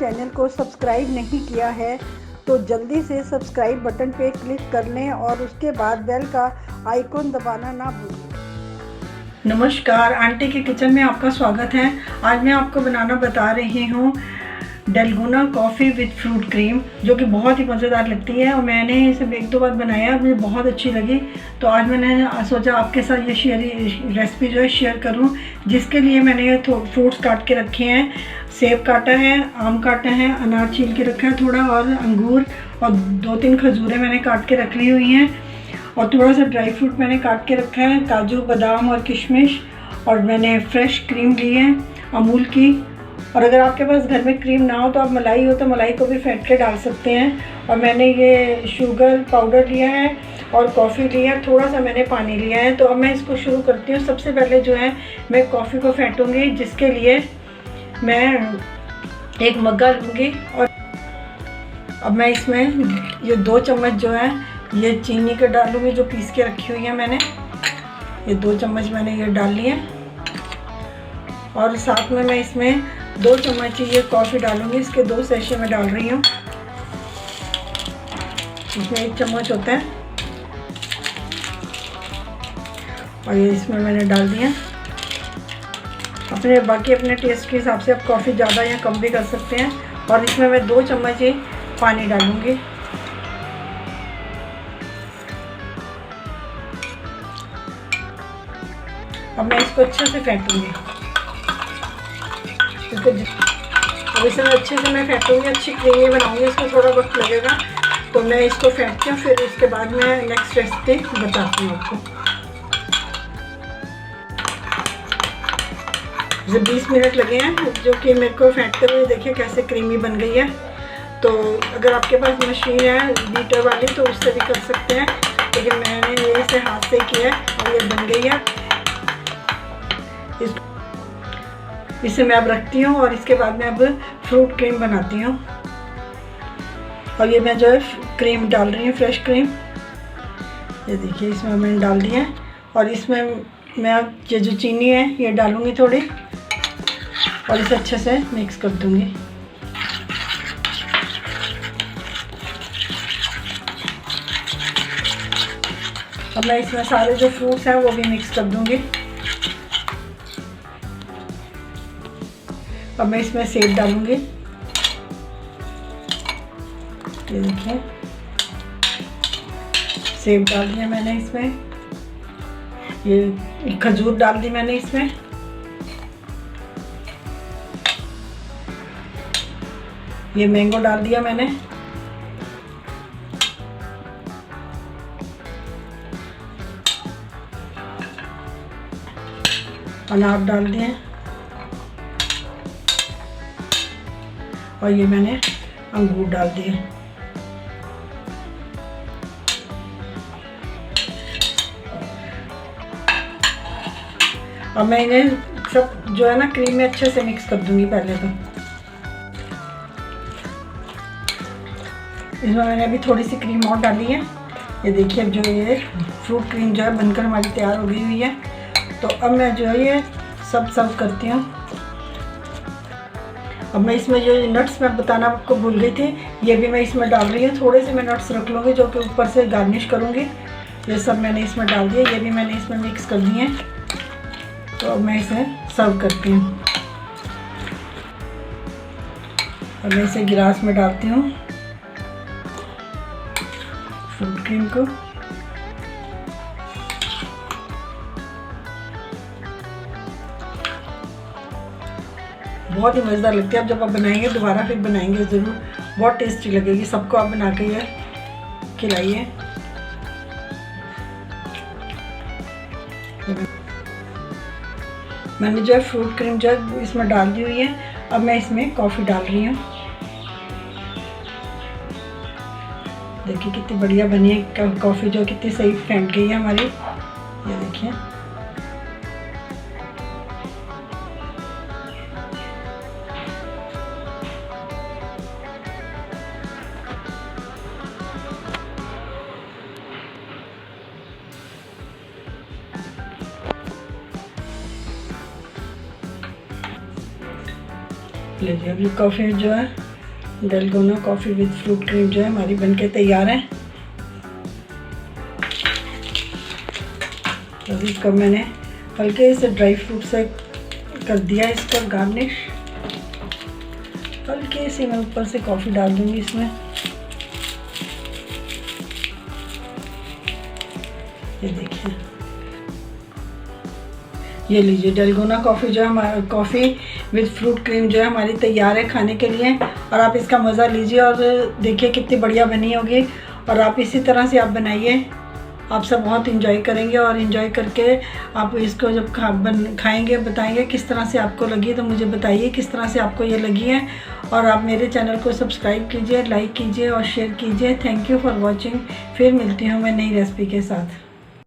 Channel को subscribe नहीं किया है तो जल्दी से सब्सक्राइब बटन पे क्लिक कर लें और उसके बाद बेल का आइकॉन दबाना ना भूलें। नमस्कार, आंटी के किचन में आपका स्वागत है। आज मैं आपको बनाना बता रही हूँ dalgona coffee with fruit cream, जो कि बहुत ही मज़ेदार लगती है और मैंने इसे एक दो बार बनाया, मुझे बहुत अच्छी लगी। तो आज मैंने सोचा आपके साथ ये रेसिपी जो है शेयर करूं, जिसके लिए मैंने ये फ्रूट्स काट के रखे हैं। सेब काटा है, आम काटा है, अनार छील के रखा है थोड़ा, और अंगूर और 2-3 खजूरें मैंने काट के रख ली हुई हैं, और थोड़ा सा ड्राई फ्रूट मैंने काट के रखा है, काजू बादाम और किशमिश। और मैंने फ्रेश क्रीम ली है अमूल की, और अगर आपके पास घर में क्रीम ना हो तो आप मलाई हो तो मलाई को भी फेंट के डाल सकते हैं। और मैंने ये शुगर पाउडर लिया है और कॉफ़ी लिया है, थोड़ा सा मैंने पानी लिया है। तो अब मैं इसको शुरू करती हूँ। सबसे पहले जो है मैं कॉफ़ी को फेंटूँगी, जिसके लिए मैं एक मग्गा लूँगी। और अब मैं इसमें ये 2 चम्मच जो है ये चीनी का डालूँगी, जो पीस के रखी हुई है मैंने। ये 2 चम्मच मैंने ये डाल लिए, और साथ में मैं इसमें 2 चम्मच ये कॉफ़ी डालूँगी। इसके 2 सैशे में डाल रही हूँ। इसमें 1 चम्मच होता है, और ये इसमें मैंने डाल दिया। बाकी अपने टेस्ट के हिसाब से आप कॉफ़ी ज़्यादा या कम भी कर सकते हैं। और इसमें मैं 2 चम्मच ही पानी डालूँगी। अब मैं इसको अच्छे से फेंटूँगी। अब इसे अच्छे से मैं फेंटूँगी, अच्छी क्रीमी बनाऊँगी। इसमें थोड़ा वक्त लगेगा, तो मैं इसको फेंटती हूँ, फिर उसके बाद मैं नेक्स्ट रेसिपी बताती हूँ आपको। मुझे 20 मिनट लगे हैं, जो कि मेरे को फेंटते हुए देखिए कैसे क्रीमी बन गई है। तो अगर आपके पास मशीन है बीटर वाली तो उससे भी कर सकते हैं, लेकिन मैंने ये इसे हाथ से किया है और ये बन गई है। इसे मैं अब रखती हूँ, और इसके बाद मैं अब फ्रूट क्रीम बनाती हूँ। और ये मैं जो है क्रीम डाल रही हूँ, फ्रेश क्रीम। ये देखिए इसमें मैंने डाल दिया है, और इसमें मैं अब ये जो चीनी है ये डालूँगी थोड़ी, और इसे अच्छे से मिक्स कर दूँगी। अब मैं इसमें सारे जो फ्रूट्स हैं वो भी मिक्स कर दूँगी। अब मैं इसमें सेब डालूँगी। ये देखिए सेब डाल दिया मैंने इसमें। ये खजूर डाल दी मैंने इसमें। ये मैंगो डाल दिया मैंने। अनार डाल दिए, और ये मैंने अंगूर डाल दिए। अब मैं इन्हें सब जो है ना क्रीम में अच्छे से मिक्स कर दूंगी। पहले तो इसमें मैंने अभी थोड़ी सी क्रीम और डाली है। ये देखिए अब जो ये फ्रूट क्रीम जो है बनकर हमारी तैयार हो गई हुई है। तो अब मैं जो है ये सब सर्व करती हूँ। अब मैं इसमें जो नट्स मैं बताना आपको भूल गई थी, ये भी मैं इसमें डाल रही हूँ। थोड़े से मैं नट्स रख लूँगी, जो कि ऊपर से गार्निश करूँगी। ये सब मैंने इसमें डाल दिया, ये भी मैंने इसमें मिक्स कर दिए। तो अब मैं इसे सर्व करती हूँ। अब मैं इसे गिलास में डालती हूँ फ्रूट क्रीम को। बहुत ही मज़ेदार लगती है। अब जब आप बनाएंगे दोबारा फिर बनाएंगे ज़रूर, बहुत टेस्टी लगेगी। सबको आप बना के ये खिलाइए। मैंने जो है फ्रूट क्रीम जो है इसमें डाल दी हुई है। अब मैं इसमें कॉफ़ी डाल रही हूँ। देखिए कितनी बढ़िया बनी है कॉफ़ी, जो कितनी सही फेंट गई है हमारी। ये देखिए लीजिए। अभी कॉफ़ी जो है dalgona coffee with fruit cream जो है हमारी बनके तैयार है। तो इसको मैंने हल्के से ड्राई फ्रूट से कर दिया इस पर गार्निश। हल्की सी मैं ऊपर से कॉफ़ी डाल दूँगी इसमें। ये देखिए, ये लीजिए डलगोना कॉफ़ी जो है हमारा कॉफ़ी विद फ्रूट क्रीम जो है हमारी तैयार है खाने के लिए। और आप इसका मज़ा लीजिए और देखिए कितनी बढ़िया बनी होगी। और आप इसी तरह से आप बनाइए, आप सब बहुत इंजॉय करेंगे। और इंजॉय करके आप इसको जब खाएंगे बताएंगे किस तरह से आपको लगी। तो मुझे बताइए किस तरह से आपको ये लगी है। और आप मेरे चैनल को सब्सक्राइब कीजिए, लाइक कीजिए और शेयर कीजिए। Thank you for watching. फिर मिलती हूँ मैं नई रेसिपी के साथ।